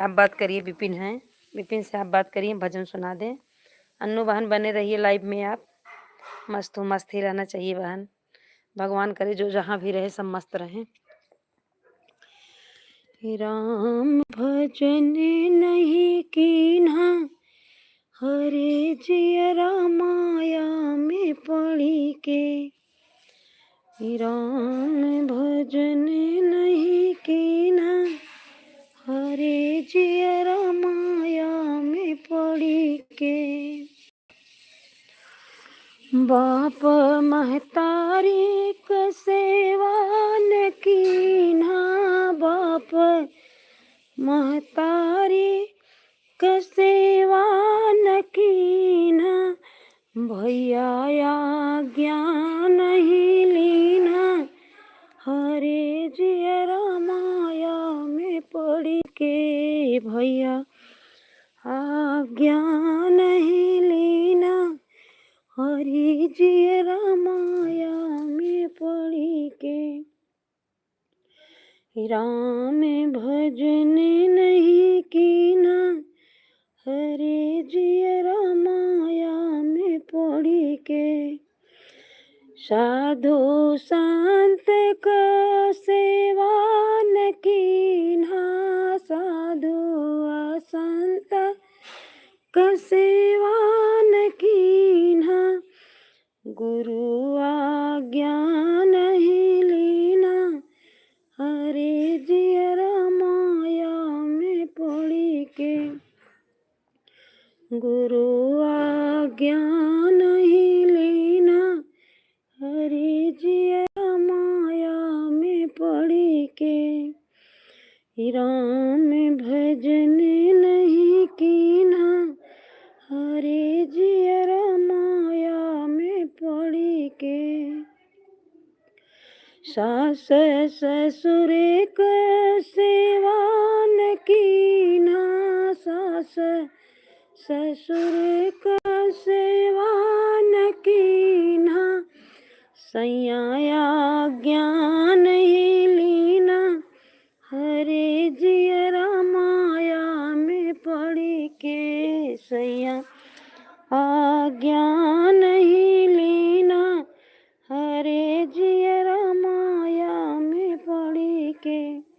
आप बात करिए, विपिन हैं, विपिन से आप बात करिए, भजन सुना दें। अन्नू बहन बने रहिए लाइव में आप, मस्त हो, मस्त ही रहना चाहिए बहन। भगवान करे जो जहाँ भी रहे सब मस्त रहें। राम भजन नहीं कीन्हा, हरे जियरा माया में पड़ी के। राम भजन नहीं कीन्हा, हरे जियरा माया में पड़ी के। बाप महतारी क सेवा न कीन्हा, बाप महतारी क सेवा न कीन्हा, भैया आज्ञा नहीं लीना, हरे जियरा माया में पड़ी के। भैया आज्ञा नहीं लीना, हरि जियरा माया में पड़ी के। राम भजन नहीं कीना, हरे जियरा माया में पड़ी के। साधु संत का सेवा न कीन्हा, साधु संत का सेवा न कीन्हा, गुरु आज्ञा नहीं लीना, हरे जियरा माया में पड़ी के। गुरु आज्ञा नहीं लीना, हरे जियरा माया में पड़ी के। राम भजन नहीं कीन्हा, हरे जियरा माया में पड़ी के। सास ससुर क सेवा न कीन्हा, सास ससुर क सेवा न कीन्हा, सैया आज्ञा नहीं लीना, हरे जियरा माया में पड़ी के। सैया आज्ञा नहीं लीना, हरे जियरा माया में पड़ी के।